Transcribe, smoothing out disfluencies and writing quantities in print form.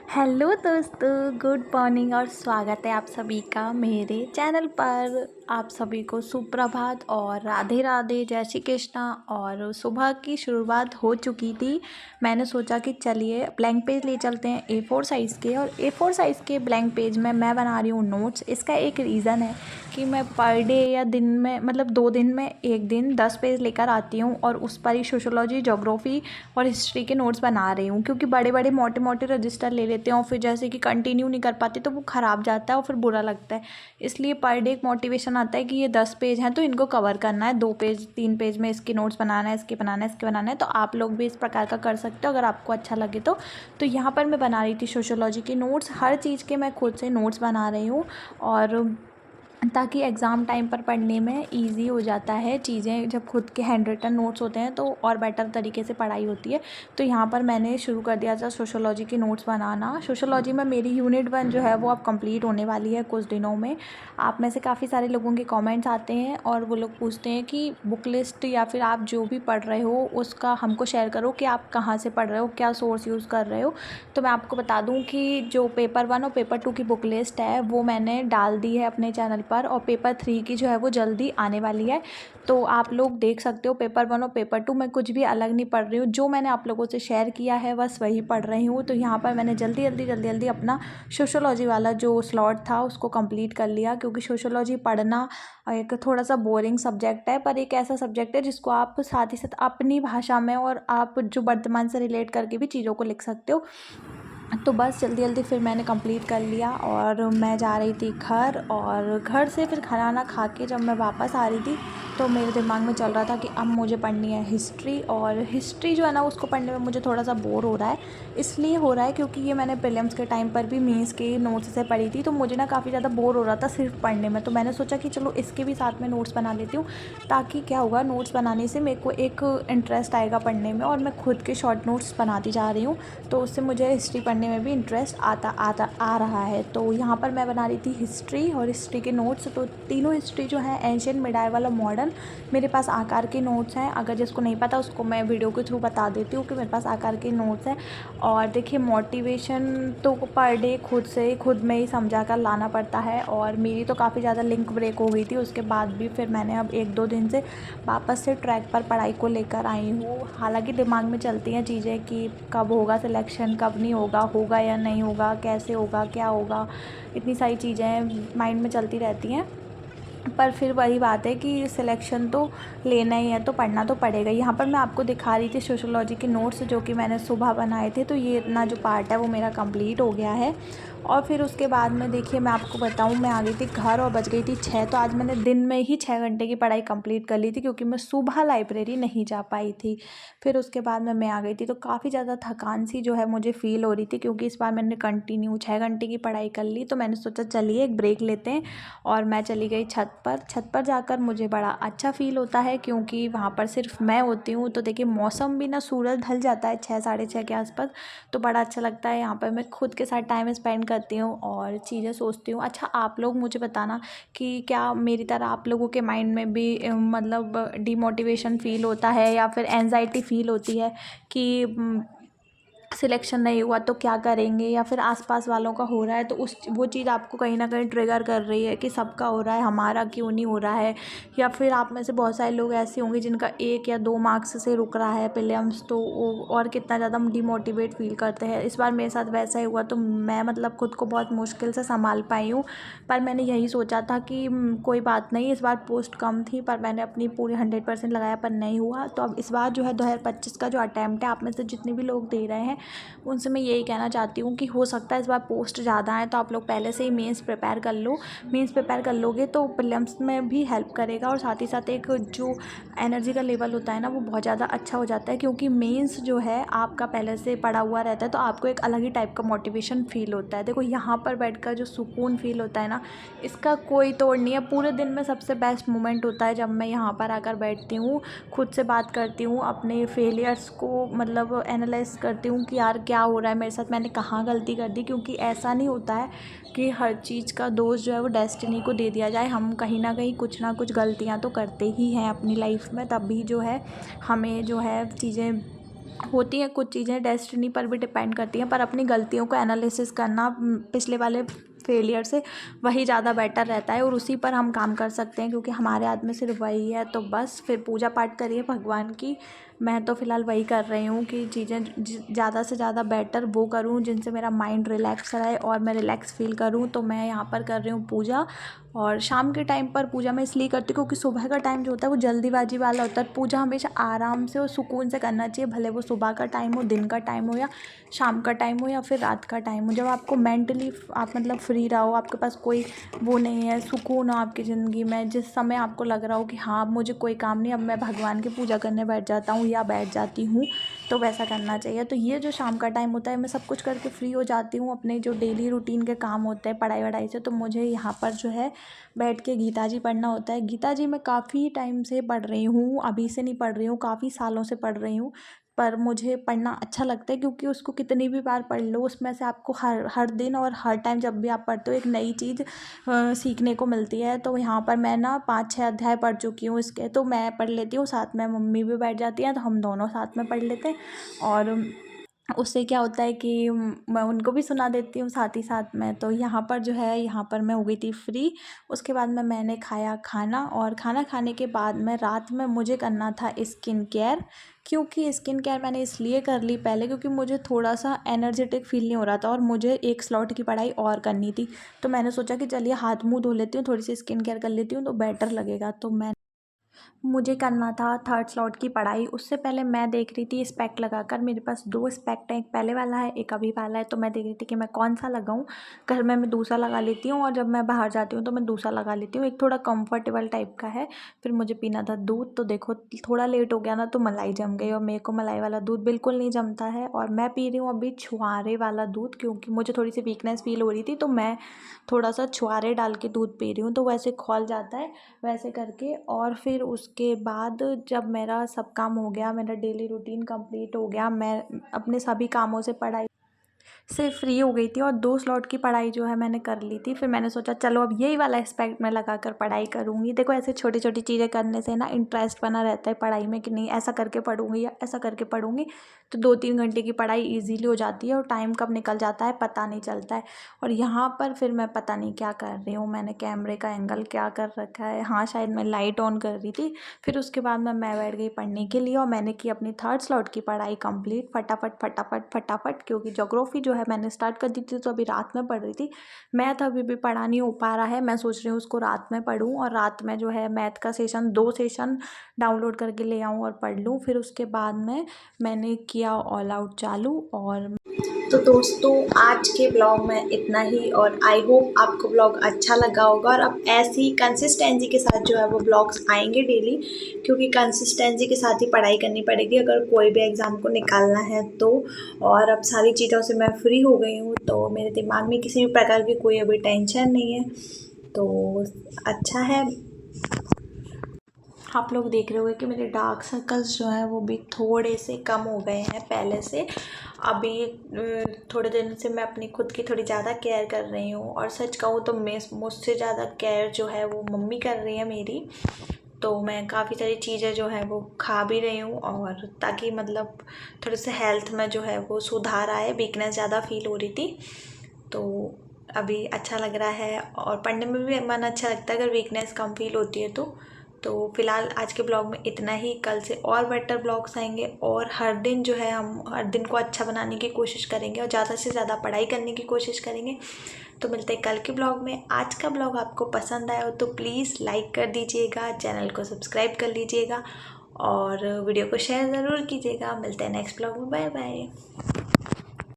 Hello दोस्तों, good morning और स्वागत है आप सभी का मेरे चैनल पर। आप सभी को सुप्रभात और राधे राधे, जय श्री कृष्णा। और सुबह की शुरुआत हो चुकी थी। मैंने सोचा कि चलिए ब्लैंक पेज ले चलते हैं A4 साइज़ के, और A4 साइज़ के ब्लैंक पेज में मैं बना रही हूँ नोट्स। इसका एक रीज़न है कि मैं पर डे या दिन में मतलब 2 दिन में एक दिन 10 पेज लेकर आती हूँ, और उस पर ही सोशोलॉजी, ज्योग्राफी और हिस्ट्री के नोट्स बना रही हूँ। क्योंकि बड़े बड़े मोटे मोटे रजिस्टर ले लेते हैं और फिर जैसे कि कंटिन्यू नहीं कर पाते तो वो ख़राब जाता है और फिर बुरा लगता है। इसलिए पर डे एक मोटिवेशन आता है कि ये 10 पेज हैं तो इनको कवर करना है, 2 पेज 3 पेज में इसके नोट्स बनाना है, इसके बनाना है, इसके बनाना है। तो आप लोग भी इस प्रकार का कर सकते हो अगर आपको अच्छा लगे तो यहाँ पर मैं बना रही थी सोशोलॉजी के नोट्स। हर चीज़ के मैं खुद से नोट्स बना रही हूँ, और ताकि एग्ज़ाम टाइम पर पढ़ने में ईज़ी हो जाता है चीज़ें। जब खुद के हैंड रिटन नोट्स होते हैं तो और बेटर तरीके से पढ़ाई होती है। तो यहाँ पर मैंने शुरू कर दिया था सोशोलॉजी के नोट्स बनाना। सोशोलॉजी में मेरी यूनिट 1 जो है वो अब कंप्लीट होने वाली है कुछ दिनों में। आप में से काफ़ी सारे लोगों के कमेंट्स आते हैं और वो लोग पूछते हैं कि बुक लिस्ट या फिर आप जो भी पढ़ रहे हो उसका हमको शेयर करो कि आप कहाँ से पढ़ रहे हो, क्या सोर्स यूज़ कर रहे हो। तो मैं आपको बता दूँ कि जो पेपर 1 और पेपर 2 की बुक लिस्ट है वो मैंने डाल दी है अपने चैनल पर, और पेपर 3 की जो है वो जल्दी आने वाली है। तो आप लोग देख सकते हो पेपर 1 और पेपर 2 मैं कुछ भी अलग नहीं पढ़ रही हूँ। जो मैंने आप लोगों से शेयर किया है बस वही पढ़ रही हूँ। तो यहाँ पर मैंने जल्दी अपना सोशोलॉजी वाला जो स्लॉट था उसको कंप्लीट कर लिया, क्योंकि सोशोलॉजी पढ़ना एक थोड़ा सा बोरिंग सब्जेक्ट है, पर एक ऐसा सब्जेक्ट है जिसको आप साथ ही साथ अपनी भाषा में और आप जो वर्तमान से रिलेट करके भी चीज़ों को लिख सकते हो। तो बस जल्दी फिर मैंने कंप्लीट कर लिया और मैं जा रही थी घर, और घर से फिर खाना खा के जब मैं वापस आ रही थी तो मेरे दिमाग में चल रहा था कि अब मुझे पढ़नी है हिस्ट्री। और हिस्ट्री जो है ना उसको पढ़ने में मुझे थोड़ा सा बोर हो रहा है। इसलिए हो रहा है क्योंकि ये मैंने प्रीलिम्स के टाइम पर भी मेंस के नोट्स से पढ़ी थी, तो मुझे ना काफ़ी ज़्यादा बोर हो रहा था सिर्फ पढ़ने में। तो मैंने सोचा कि चलो इसके भी साथ में नोट्स बना लेती हूँ, ताकि क्या होगा, नोट्स बनाने से मेरे को एक इंटरेस्ट आएगा पढ़ने में, और मैं खुद के शॉर्ट नोट्स बनाती जा रही हूँ। तो उससे मुझे हिस्ट्री पढ़ने में भी इंटरेस्ट आ रहा है। तो यहाँ पर मैं बना रही थी हिस्ट्री और हिस्ट्री के नोट्स। तो तीनों हिस्ट्री जो है एंशिएंट, मिडाइवल और मॉडर्न, मेरे पास आकार के नोट्स हैं। अगर जिसको नहीं पता उसको मैं वीडियो के थ्रू बता देती हूँ कि मेरे पास आकार के नोट्स हैं। और देखिए, मोटिवेशन तो पर डे खुद में ही समझा कर लाना पड़ता है, और मेरी तो काफ़ी ज़्यादा लिंक ब्रेक हो गई थी। उसके बाद भी फिर मैंने अब 1-2 दिन से वापस से ट्रैक पर पढ़ाई को लेकर आई हूँ। हालांकि दिमाग में चलती हैं चीज़ें कि कब होगा सिलेक्शन, कब नहीं होगा, होगा या नहीं होगा, कैसे होगा, क्या होगा, इतनी सारी चीज़ें माइंड में चलती रहती हैं। पर फिर वही बात है कि सिलेक्शन तो लेना ही है तो पढ़ना तो पड़ेगा। यहाँ पर मैं आपको दिखा रही थी सोशोलॉजी के नोट्स जो कि मैंने सुबह बनाए थे। तो ये इतना जो पार्ट है वो मेरा कंप्लीट हो गया है। और फिर उसके बाद में देखिए, मैं आपको बताऊँ, मैं आ गई थी घर और बज गई थी 6। तो आज मैंने दिन में ही 6 घंटे की पढ़ाई कंप्लीट कर ली थी, क्योंकि मैं सुबह लाइब्रेरी नहीं जा पाई थी। फिर उसके बाद में मैं आ गई थी, तो काफ़ी ज़्यादा थकान सी जो है मुझे फ़ील हो रही थी, क्योंकि इस बार मैंने कंटिन्यू 6 घंटे की पढ़ाई कर ली। तो मैंने सोचा चलिए एक ब्रेक लेते हैं, और मैं चली गई छत पर। छत पर जाकर मुझे बड़ा अच्छा फ़ील होता है, क्योंकि वहाँ पर सिर्फ मैं होती हूँ। तो देखिए, मौसम भी ना, सूरज ढल जाता है 6 साढ़े 6 के आसपास, तो बड़ा अच्छा लगता है। यहाँ पर मैं खुद के साथ टाइम स्पेंड करती हूँ और चीज़ें सोचती हूँ। अच्छा, आप लोग मुझे बताना कि क्या मेरी तरह आप लोगों के माइंड में भी मतलब डिमोटिवेशन फ़ील होता है या फिर एंजाइटी फ़ील होती है कि सिलेक्शन नहीं हुआ तो क्या करेंगे, या फिर आसपास वालों का हो रहा है तो वो चीज़ आपको कहीं ना कहीं ट्रिगर कर रही है कि सबका हो रहा है, हमारा क्यों नहीं हो रहा है। या फिर आप में से बहुत सारे लोग ऐसे होंगे जिनका 1 या 2 मार्क्स से रुक रहा है प्रीलिम्स, तो वो और कितना ज़्यादा डिमोटिवेट फील करते हैं। इस बार मेरे साथ वैसा ही हुआ, तो मैं मतलब खुद को बहुत मुश्किल से संभाल पाई हूँ। पर मैंने यही सोचा था कि कोई बात नहीं, इस बार पोस्ट कम थी पर मैंने अपनी पूरी 100% लगाया, पर नहीं हुआ। तो अब इस बार जो है 2025 का जो अटैम्प्ट है, आप में से जितने भी लोग दे रहे हैं उनसे मैं यही कहना चाहती हूँ कि हो सकता है इस बार पोस्ट ज़्यादा है, तो आप लोग पहले से ही मेंस प्रिपेयर कर लो। मेंस प्रिपेयर कर लोगे तो प्रीलिम्स में भी हेल्प करेगा, और साथ ही साथ एक जो एनर्जी का लेवल होता है ना वो बहुत ज़्यादा अच्छा हो जाता है, क्योंकि मेंस जो है आपका पहले से पड़ा हुआ रहता है, तो आपको एक अलग ही टाइप का मोटिवेशन फील होता है। देखो, यहाँ पर बैठकर जो सुकून फील होता है ना, इसका कोई तोड़ नहीं है। पूरे दिन में सबसे बेस्ट मोमेंट होता है जब मैं यहाँ पर आकर बैठती हूँ, खुद से बात करती हूँ, अपने फेलियर्स को मतलब एनालाइज करती हूँ कि यार क्या हो रहा है मेरे साथ, मैंने कहाँ गलती कर दी। क्योंकि ऐसा नहीं होता है कि हर चीज़ का दोष जो है वो डेस्टिनी को दे दिया जाए। हम कहीं ना कहीं कुछ ना कुछ गलतियाँ तो करते ही हैं अपनी लाइफ में, तभी जो है हमें जो है चीज़ें होती हैं कुछ चीज़ें डेस्टिनी पर भी डिपेंड करती हैं, पर अपनी गलतियों को एनालिसिस करना पिछले वाले फेलियर से वही ज़्यादा बेटर रहता है और उसी पर हम काम कर सकते हैं, क्योंकि हमारे हाथ में सिर्फ वही है। तो बस फिर पूजा पाठ करिए भगवान की। मैं तो फ़िलहाल वही कर रही हूँ कि चीज़ें ज़्यादा से ज़्यादा बेटर वो करूँ जिनसे मेरा माइंड रिलैक्स रहे और मैं रिलैक्स फ़ील करूँ। तो मैं यहाँ पर कर रही हूँ पूजा। और शाम के टाइम पर पूजा मैं इसलिए करती हूँ क्योंकि सुबह का टाइम जो होता है वो जल्दीबाजी वाला होता है। पूजा हमेशा आराम से और सुकून से करना चाहिए, भले वो सुबह का टाइम हो, दिन का टाइम हो, या शाम का टाइम हो, या फिर रात का टाइम हो। जब आपको मेंटली आप मतलब फ्री रहो, आपके पास कोई वो नहीं है, सुकून हो आपकी ज़िंदगी में, जिस समय आपको लग रहा हो कि हाँ अब मुझे कोई काम नहीं, अब मैं भगवान की पूजा करने बैठ जाता हूँ या बैठ जाती हूँ, तो वैसा करना चाहिए। तो ये जो शाम का टाइम होता है, मैं सब कुछ करके फ्री हो जाती हूँ अपने जो डेली रूटीन के काम होते हैं पढ़ाई वढ़ाई से। तो मुझे यहाँ पर जो है बैठ के गीता जी पढ़ना होता है। गीता जी मैं काफ़ी टाइम से पढ़ रही हूँ, अभी से नहीं पढ़ रही हूँ, काफ़ी सालों से पढ़ रही हूँ। पर मुझे पढ़ना अच्छा लगता है क्योंकि उसको कितनी भी बार पढ़ लो, उसमें से आपको हर हर दिन और हर टाइम जब भी आप पढ़ते हो एक नई चीज़ सीखने को मिलती है। तो यहाँ पर मैं ना 5-6 अध्याय पढ़ चुकी हूँ इसके, तो मैं पढ़ लेती हूँ, साथ में मम्मी भी बैठ जाती हैं, तो हम दोनों साथ में पढ़ लेते हैं। और उससे क्या होता है कि मैं उनको भी सुना देती हूँ साथ ही साथ में। तो यहाँ पर जो है, यहाँ पर मैं हो गई थी फ्री। उसके बाद में मैंने खाया खाना, और खाना खाने के बाद में रात में मुझे करना था स्किन केयर। क्योंकि स्किन केयर मैंने इसलिए कर ली पहले क्योंकि मुझे थोड़ा सा एनर्जेटिक फील नहीं हो रहा था और मुझे एक स्लॉट की पढ़ाई और करनी थी। तो मैंने सोचा कि चलिए हाथ मुँह धो लेती हूँ, थोड़ी सी स्किन केयर कर लेती हूँ तो बेटर लगेगा। तो मैं मुझे करना था थर्ड स्लॉट की पढ़ाई। उससे पहले मैं देख रही थी स्पेक्ट लगाकर, मेरे पास 2 स्पेक्ट हैं, एक पहले वाला है, एक अभी वाला है। तो मैं देख रही थी कि मैं कौन-सा लगाऊँ। घर में मैं दूसरा लगा लेती हूँ और जब मैं बाहर जाती हूँ तो मैं दूसरा लगा लेती हूँ। एक थोड़ा कंफर्टेबल टाइप का है। फिर मुझे पीना था दूध, तो देखो थोड़ा लेट हो गया ना तो मलाई जम गई, और मेरे को मलाई वाला दूध बिल्कुल नहीं जमता है। और मैं पी रही हूँ अभी छुआरे वाला दूध क्योंकि मुझे थोड़ी-सी वीकनेस फ़ील हो रही थी, तो मैं थोड़ा-सा छुआरे डाल के दूध पी रही हूँ, तो वैसे खौल जाता है वैसे करके। और फिर उसके बाद जब मेरा सब काम हो गया, मेरा डेली रूटीन कंप्लीट हो गया, मैं अपने सभी कामों से पढ़ाई से फ्री हो गई थी और 2 स्लॉट की पढ़ाई जो है मैंने कर ली थी। फिर मैंने सोचा चलो अब यही वाला एस्पेक्ट मैं लगाकर पढ़ाई करूँगी। देखो ऐसे छोटी-छोटी चीज़ें करने से ना इंटरेस्ट बना रहता है पढ़ाई में कि नहीं ऐसा करके पढ़ूँगी या ऐसा करके पढ़ूँगी, तो 2-3 घंटे की पढ़ाई ईज़िली हो जाती है और टाइम कब निकल जाता है पता नहीं चलता है। और यहाँ पर फिर मैं पता नहीं क्या कर रही हूँ, मैंने कैमरे का एंगल क्या कर रखा है। हाँ, शायद मैं लाइट ऑन कर रही थी। फिर उसके बाद मैं बैठ गई पढ़ने के लिए और मैंने की अपनी थर्ड स्लॉट की पढ़ाई कंप्लीट फटाफट क्योंकि ज्योग्राफी जो है मैंने स्टार्ट कर दी थी तो अभी रात में पढ़ रही थी। मैथ अभी भी पढ़ा नहीं हो पा रहा है, मैं सोच रही हूँ उसको रात में पढूँ और रात में जो है मैथ का सेशन 2 सेशन डाउनलोड करके ले आऊँ और पढ़ लूँ। फिर उसके बाद में मैंने किया ऑल आउट चालू। और तो दोस्तों आज के ब्लॉग में इतना ही, और आई होप आपको ब्लॉग अच्छा लगा होगा। और अब ऐसी कंसिस्टेंसी के साथ जो है वो ब्लॉग्स आएंगे डेली, क्योंकि कंसिस्टेंसी के साथ ही पढ़ाई करनी पड़ेगी अगर कोई भी एग्ज़ाम को निकालना है तो। और अब सारी चीज़ों से मैं फ्री हो गई हूँ, तो मेरे दिमाग में किसी भी प्रकार की कोई अभी टेंशन नहीं है, तो अच्छा है। आप लोग देख रहे होंगे कि मेरे डार्क सर्कल्स जो हैं वो भी थोड़े से कम हो गए हैं पहले से। अभी थोड़े दिन से मैं अपनी खुद की थोड़ी ज़्यादा केयर कर रही हूँ, और सच कहूँ तो मैं मुझसे ज़्यादा केयर जो है वो मम्मी कर रही है मेरी। तो मैं काफ़ी सारी चीज़ें जो है वो खा भी रही हूँ, और ताकि मतलब थोड़े से हेल्थ में जो है वो सुधार आए। वीकनेस ज़्यादा फील हो रही थी, तो अभी अच्छा लग रहा है और पढ़ने में भी मन अच्छा लगता है अगर वीकनेस कम फील होती है तो। फ़िलहाल आज के ब्लॉग में इतना ही। कल से और बेटर ब्लॉग्स आएंगे, और हर दिन जो है हम हर दिन को अच्छा बनाने की कोशिश करेंगे और ज़्यादा से ज़्यादा पढ़ाई करने की कोशिश करेंगे। तो मिलते हैं कल के ब्लॉग में। आज का ब्लॉग आपको पसंद आया हो तो प्लीज़ लाइक कर दीजिएगा, चैनल को सब्सक्राइब कर लीजिएगा और वीडियो को शेयर ज़रूर कीजिएगा। मिलते हैं नेक्स्ट ब्लॉग में। Bye bye.